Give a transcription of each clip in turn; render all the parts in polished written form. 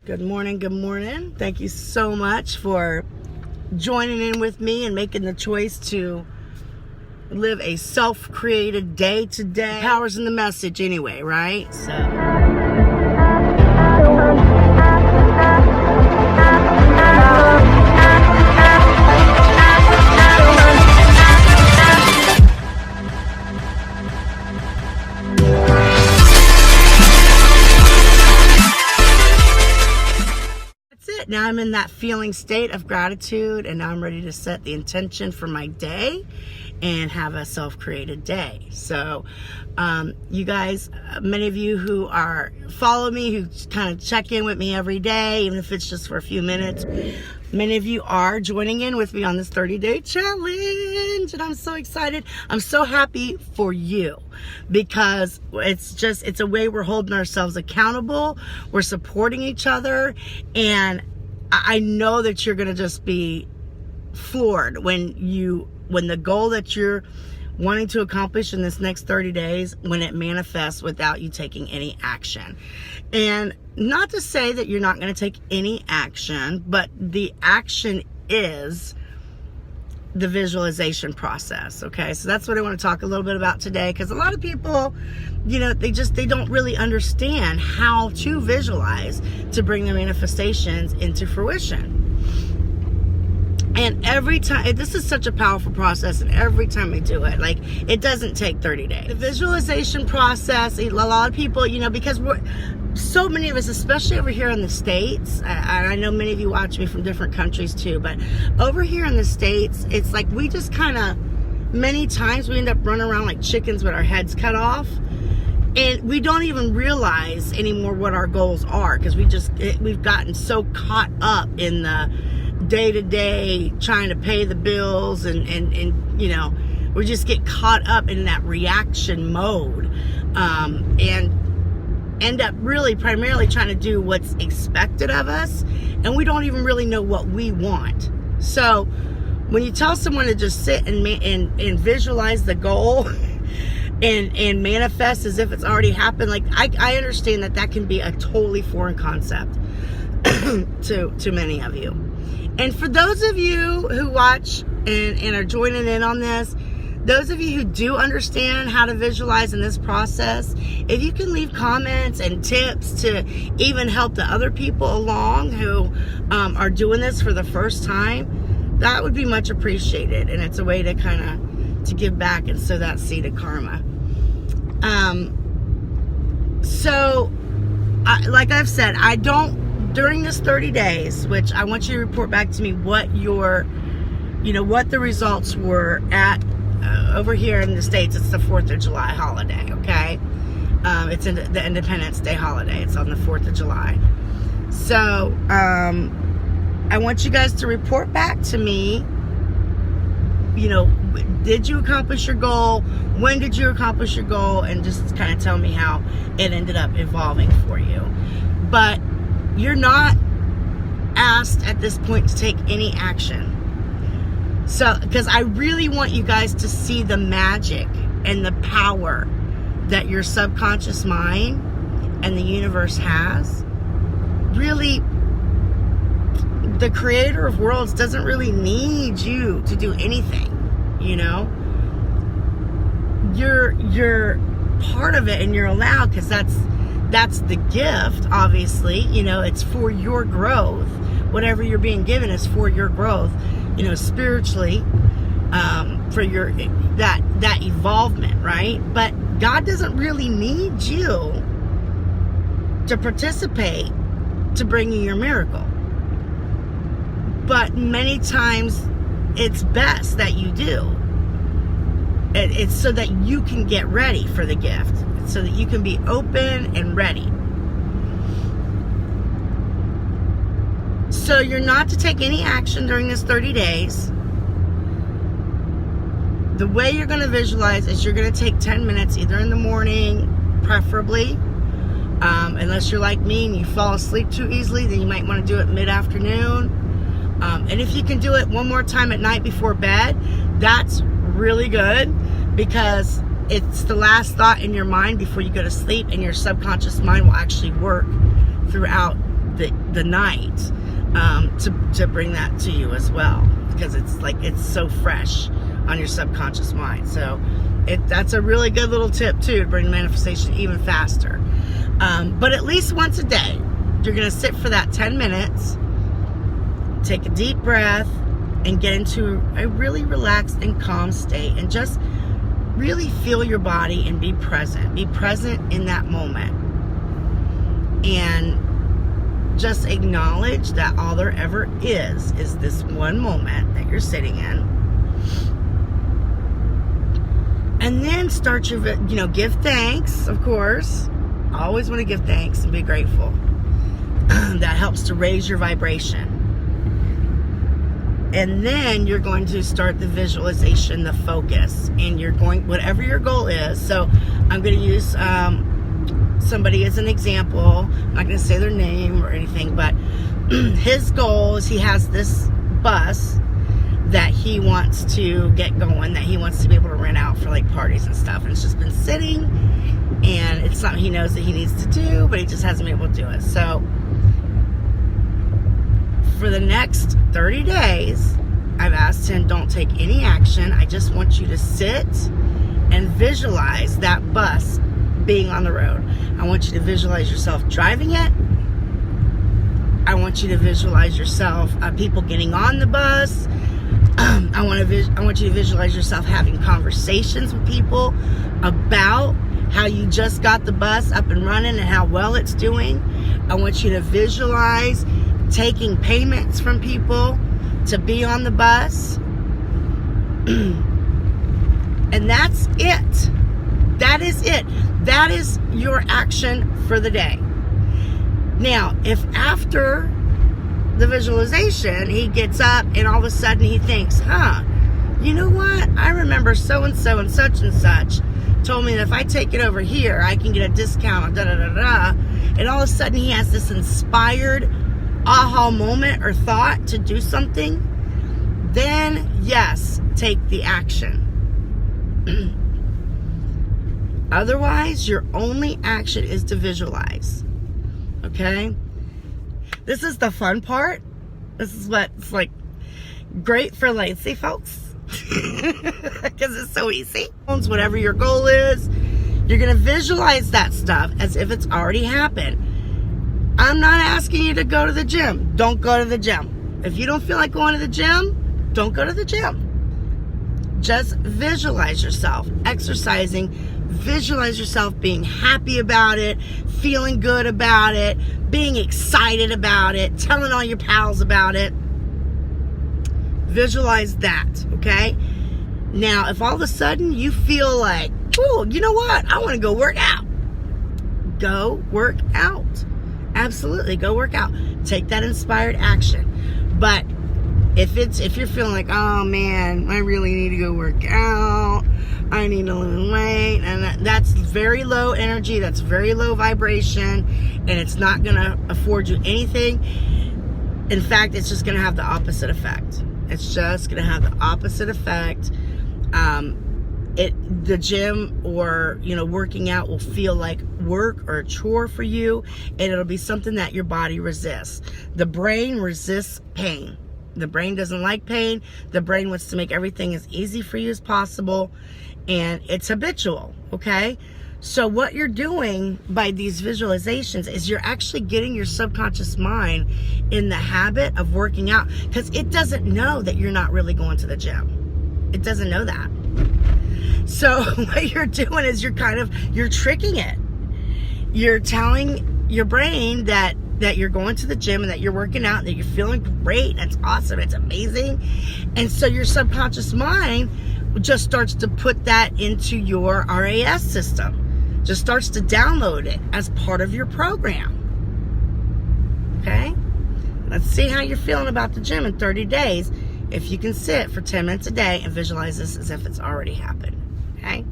Good morning, good morning. Thank you so much for joining in with me and making the choice to live a self-created day today. Power's in the message anyway, right? Now I'm in that feeling state of gratitude, and now I'm ready to set the intention for my day and have a self-created day. So you guys, many of you who follow me, who kind of check in with me every day, even if it's just for a few minutes, many of you are joining in with me on this 30-day challenge, and I'm so excited. I'm so happy for you because it's a way we're holding ourselves accountable. We're supporting each other, and I know that you're going to just be floored when the goal that you're wanting to accomplish in this next 30 days, when it manifests without you taking any action. And not to say that you're not going to take any action, but the action is the visualization process. Okay, so that's what I want to talk a little bit about today, because a lot of people, they don't really understand how to visualize to bring their manifestations into fruition. And every time, this is such a powerful process, and every time I do it, it doesn't take 30 days. The visualization process, a lot of people, because so many of us, especially over here in the States, I know many of you watch me from different countries too, but over here in the States, it's like we just many times we end up running around like chickens with our heads cut off. And we don't even realize anymore what our goals are, because we've gotten so caught up in the day-to-day trying to pay the bills, and we just get caught up in that reaction mode, and end up really primarily trying to do what's expected of us, and we don't even really know what we want. So when you tell someone to just sit and visualize the goal and manifest as if it's already happened, I understand that can be a totally foreign concept to many of you. And for those of you who watch and are joining in on this, those of you who do understand how to visualize in this process, if you can leave comments and tips to even help the other people along who are doing this for the first time, that would be much appreciated. And it's a way to to give back and sow that seed of karma. Like I've said, during this 30 days, which I want you to report back to me what what the results were at over here in the States. It's the 4th of July holiday, okay? It's the Independence Day holiday. It's on the 4th of July. So, I want you guys to report back to me, did you accomplish your goal? When did you accomplish your goal? And just kind of tell me how it ended up evolving for you. But you're not asked at this point to take any action. So, because I really want you guys to see the magic and the power that your subconscious mind and the universe has. Really, the creator of worlds doesn't really need you to do anything, You're part of it, and you're allowed, because that's the gift, obviously. It's for your growth. Whatever you're being given is for your growth, spiritually, for your that evolvement, right? But God doesn't really need you to participate to bring you your miracle. But many times it's best that you do. It's so that you can get ready for the gift, so that you can be open and ready. So you're not to take any action during this 30 days. The way you're going to visualize is you're going to take 10 minutes, either in the morning, preferably. Unless you're like me and you fall asleep too easily, then you might want to do it mid-afternoon. And if you can do it one more time at night before bed, that's really good, because it's the last thought in your mind before you go to sleep, and your subconscious mind will actually work throughout the the night to bring that to you as well, because it's so fresh on your subconscious mind. So that's a really good little tip too, to bring manifestation even faster. But at least once a day, you're going to sit for that 10 minutes, take a deep breath, and get into a really relaxed and calm state, and just really feel your body and be present. Be present in that moment. And just acknowledge that all there ever is this one moment that you're sitting in. And then start your, give thanks, of course. Always want to give thanks and be grateful. That helps to raise your vibration. And then you're going to start the visualization, the focus, and you're going, whatever your goal is. So I'm going to use somebody as an example. I'm not going to say their name or anything, but his goal is he has this bus that he wants to get going, that he wants to be able to rent out for like parties and stuff. And it's just been sitting, and it's something he knows that he needs to do, but he just hasn't been able to do it. So for the next 30 days, I've asked him, don't take any action. I just want you to sit and visualize that bus being on the road. I want you to visualize yourself driving it. I want you to visualize yourself, people getting on the bus. I want you to visualize yourself having conversations with people about how you just got the bus up and running and how well it's doing. I want you to visualize taking payments from people to be on the bus. And that's it. That is it. That is your action for the day. Now, if after the visualization he gets up and all of a sudden he thinks, you know what? I remember so-and-so and such told me that if I take it over here, I can get a discount, and all of a sudden he has this inspired aha moment or thought to do something, then yes, take the action. Otherwise, your only action is to visualize. Okay? This is the fun part. This is what's like great for lazy folks, because it's so easy. Whatever your goal is, you're going to visualize that stuff as if it's already happened. I'm not asking you to go to the gym. Don't go to the gym. If you don't feel like going to the gym, don't go to the gym. Just visualize yourself exercising. Visualize yourself being happy about it, feeling good about it, being excited about it, telling all your pals about it. Visualize that, okay? Now, if all of a sudden you feel like, oh, you know what? I want to go work out. Go work out. Absolutely, go work out. Take that inspired action. But if you're feeling like, oh man, I really need to go work out, I need to lose weight, and that's very low energy, that's very low vibration, and it's not going to afford you anything. In fact, it's just going to have the opposite effect. It's just going to have the opposite effect. The gym or working out will feel like work or a chore for you, and it'll be something that your body resists. The brain resists pain. The brain doesn't like pain. The brain wants to make everything as easy for you as possible, and it's habitual, okay? So what you're doing by these visualizations is you're actually getting your subconscious mind in the habit of working out, because it doesn't know that you're not really going to the gym. It doesn't know that. So what you're doing is you're tricking it. You're telling your brain that you're going to the gym and that you're working out and that you're feeling great. That's awesome. It's amazing. And so your subconscious mind just starts to put that into your RAS system. Just starts to download it as part of your program. Okay? Let's see how you're feeling about the gym in 30 days if you can sit for 10 minutes a day and visualize this as if it's already happened. Okay?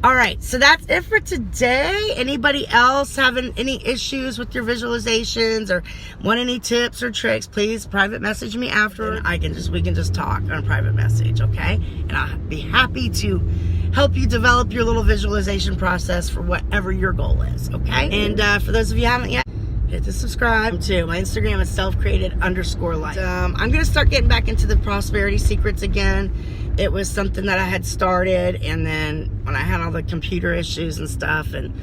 All right, so that's it for today. Anybody else having any issues with your visualizations or want any tips or tricks, please private message me after. We can just talk on a private message, okay? And I'll be happy to help you develop your little visualization process for whatever your goal is, okay? And for those of you who haven't yet, hit the subscribe too. My Instagram is selfcreated_life. I'm gonna start getting back into the prosperity secrets again. It was something that I had started, and then when I had all the computer issues and stuff, and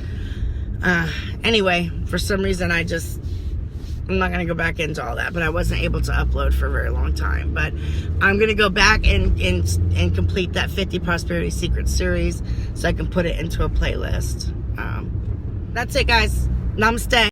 anyway, for some reason I'm not gonna go back into all that, but I wasn't able to upload for a very long time. But I'm gonna go back and complete that 50 prosperity secrets series so I can put it into a playlist. That's it, guys. Namaste.